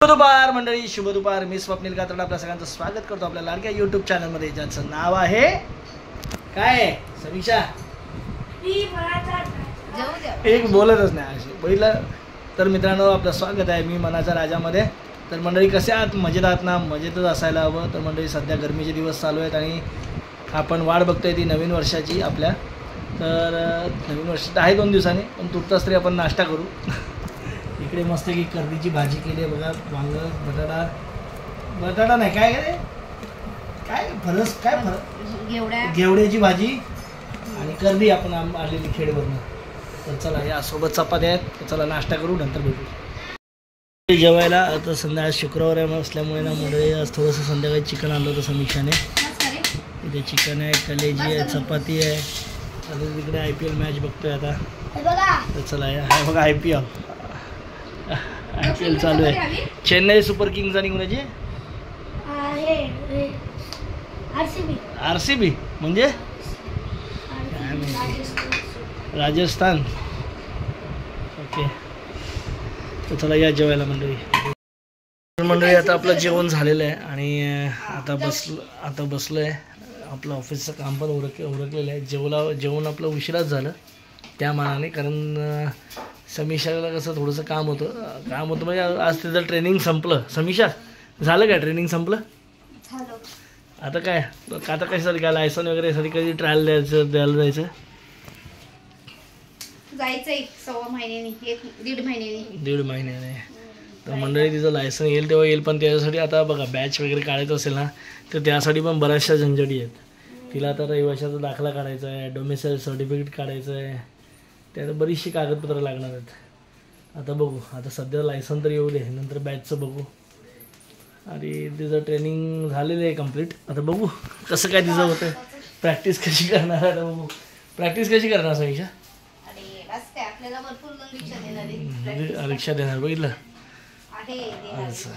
दुपार मंडळी, शुभ दुपार. मी स्वप्नील कात्रड आपल्या सगळ्यांचं स्वागत करतो आपल्या लाडक्या यूट्यूब चॅनलमध्ये, ज्याचं नाव आहे काय समीक्षा. एक बोलतच नाही अशी पहिलं. तर मित्रांनो, आपलं स्वागत आहे मी मनाच्या राजामध्ये. तर मंडळी कसे आहात? मजेत आहात ना? मजेतच असायला हवं. तर मंडळी, सध्या गरमीचे दिवस चालू आहेत आणि आपण वाट बघतोय ती नवीन वर्षाची आपल्या. तर नवीन वर्ष आहे 2 दिवसांनी, पण तुर्तास तरी आपण नाश्ता करू. इकडे मस्त की कर्दीची भाजी केली आहे बघा. वांग, बटाटा नाही काय काय फरस काय घेवड्याची भाजी आणि कर्दी आपण आलेली खेडवरनं. तर चला, या सोबत चपात्या आहेत. तर चला नाश्ता करू, नंतर भेटू जेवायला. आता संध्याकाळ शुक्रवार असल्यामुळे ना मंडळी आज थोडंसं संध्याकाळी चिकन आणलं होतं समीक्षाने. इथे चिकन आहे, कलेजी आहे, चपाती आहे. आता तिकडे IPL मॅच बघतोय आता. तर चला, या बघा IPL चालू आहे. चेन्नई सुपर किंग्स आणि कोणाची RCB म्हणजे राजस्थान. ओके, तर चला या जेवायला मंडळी. आता आपलं जेवण झालेलं आहे आणि आता बसलो आहे. आपलं ऑफिसचं काम पण उरकलेलं आहे. जेवण आपलं उशिराच झालं त्या मानाने, कारण समीक्षाला कसं थोडंसं काम होतं म्हणजे आज तिचं ट्रेनिंग संपलं. समीक्षा, झालं काय ट्रेनिंग संपलं? आता काय कशासाठी काय लायसन वगैरे साठी कधी ट्रायल द्यायला जायचं? 1.25 महिन्यानी 1.5 महिन्याने. तर मंडळी, तिचं लायसन येईल तेव्हा येईल, पण त्याच्यासाठी आता बघा बॅच वगैरे काढायचं असेल ना, तर त्यासाठी पण बऱ्याचशा झंझटी आहेत. तिला आता रहिवाशाचा दाखला काढायचा आहे, डोमिसाईल सर्टिफिकेट काढायचं आहे, त्यात बरीचशी कागदपत्रं लागणार आहेत. आता बघू, आता सध्या लायसन तर येऊ दे, नंतर बॅचचं बघू. आणि तिचं ट्रेनिंग झालेलं आहे कंप्लीट. आता बघू कसं काय तिचं होतं, प्रॅक्टिस कशी करणार आहे. बघू प्रॅक्टिस कशी करणार समीक्षा. रिक्षा देणार बघितलं. असं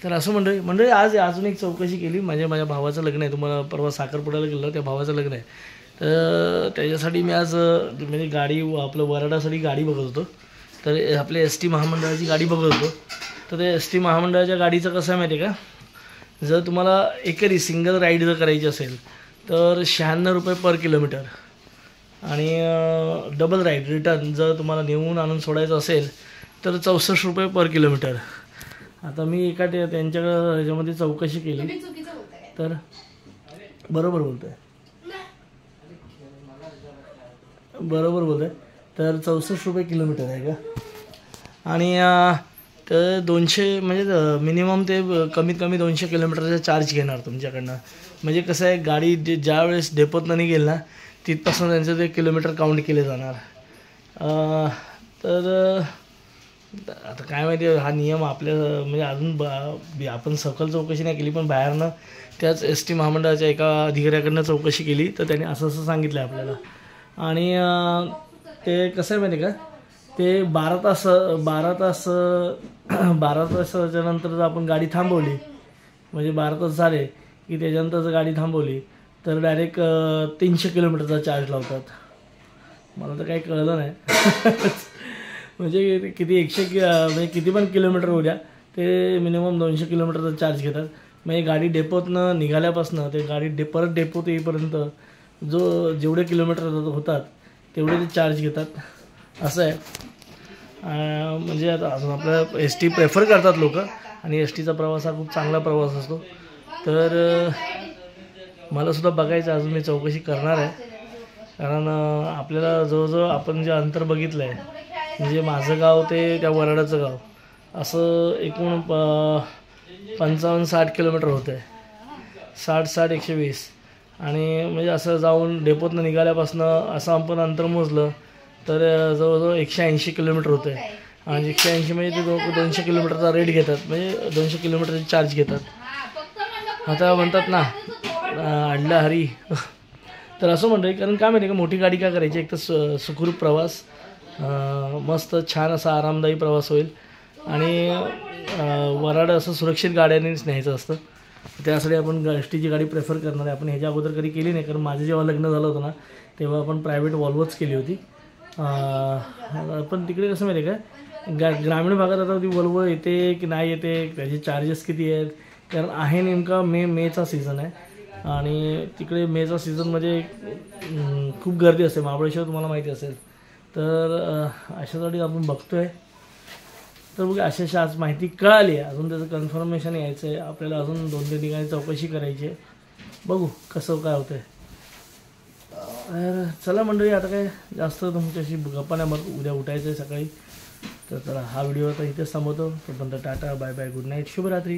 तर असं मंडळी आज अजून एक चौकशी केली. माझ्या भावाचं लग्न आहे. तुम्हाला परवा साखरपुड्याला गेलं, त्या भावाचं लग्न आहे. तर त्याच्यासाठी मी आज म्हणजे गाडी आपलं वराडासाठी गाडी बघत होतो. तर आपल्या ST महामंडळाची गाडी बघत होतो. तर ते ST महामंडळाच्या गाडीचं कसं आहे माहिती आहे का, जर तुम्हाला एकरी सिंगल राईड जर करायची असेल तर 96 रुपये पर किलोमीटर, आणि डबल राईड रिटर्न जर तुम्हाला नेऊन आणून सोडायचं असेल तर 64 रुपये पर किलोमीटर. आता मी त्यांच्याकडं ह्याच्यामध्ये चौकशी केली तर बरोबर बोलतो आहे तर 64 रुपये किलोमीटर आहे का. आणि तर 200 म्हणजे मिनिमम ते कमीत कमी 200 किलोमीटरचा चार्ज घेणार तुमच्याकडनं. म्हणजे कसं आहे, गाडी ज्या वेळेस डेपोतनं निघेल ना, तिथपासून त्यांचं ते किलोमीटर काउंट केले जाणार. तर आता काय माहिती, हा नियम आपल्या म्हणजे अजून आपण सखोल चौकशी नाही केली, पण बाहेरनं त्याच ST महामंडळाच्या एका अधिकाऱ्याकडनं चौकशी केली. तर त्याने असं सांगितलं आहे आपल्याला. आणि ते कसं आहे माहिती का, ते 12 तासाच्या नंतर जर आपण गाडी थांबवली, म्हणजे 12 तास झाले की त्याच्यानंतर जर गाडी थांबवली तर डायरेक्ट 300 किलोमीटरचा चार्ज लावतात. मला तर काही कळलं नाही. म्हणजे किती म्हणजे किती पण किलोमीटर होऊ द्या, ते मिनिमम 200 किलोमीटरचा चार्ज घेतात. म्हणजे गाडी डेपोतनं निघाल्यापासून ते गाडी परत डेपोत येईपर्यंत जेवढे किलोमीटर होतात तेवढे ते चार्ज घेतात. असं आहे. म्हणजे आता अजून आपलं ST प्रेफर करतात लोक, आणि STचा प्रवास हा खूप चांगला प्रवास असतो. तर मलासुद्धा बघायचं, अजून मी चौकशी करणार आहे. कारण आपल्याला जवळजवळ आपण जे अंतर बघितलं आहे, म्हणजे माझं गाव ते त्या वराडाचं गाव, असं एकूण 55-60 किलोमीटर होतं आहे. 60 120. आणि म्हणजे असं जाऊन डेपोतनं निघाल्यापासून असं आपण अंतर मोजलं तर जवळजवळ 180 किलोमीटर होतं आहे. आणि 180 म्हणजे ते 200 किलोमीटरचा रेट घेतात, म्हणजे 200 किलोमीटरचे चार्ज घेतात. आता म्हणतात ना अडला हरी. तर असं म्हणतं, कारण काय माहिती का, मोठी गाडी काय करायची, एक तर सुखरूप प्रवास, मस्त छान असा आरामदायी प्रवास होईल. आणि वराड असं सुरक्षित गाड्यानेच न्यायचं असतं. त्यासाठी आपण STची गाडी प्रेफर करणार आहे. आपण ह्याच्या अगोदर कधी केली नाही, कारण माझं जेव्हा लग्न झालं होतं ना, तेव्हा आपण प्रायव्हेट वॉल्वोच केली होती. पण तिकडे कसं माहिती आहे का, ग्रामीण भागात आता ती वल्व येते की नाही येते, त्याचे चार्जेस किती आहेत, कारण आहे नेमका मेचा सीझन आहे आणि तिकडे मेचा सीझनमध्ये खूप गर्दी असते. महाबळेश्वर तुम्हाला माहिती असेल. तर अशासाठी आपण बघतोय. तर बघा अशी आज माहिती कळाली आहे. अजून त्याचं कन्फर्मेशन यायचं आहे आपल्याला, अजून 2-3 ठिकाणी चौकशी करायची आहे. बघू कसं काय होतं आहे. तर चला मंडळी, आता काय जास्त तुमच्याशी गप्पा नाही मारत, उद्या उठायचं आहे सकाळी. तर चला हा व्हिडिओ आता इथेच थांबवतो. तोपर्यंत tata, bye bye, good night, शुभरात्री.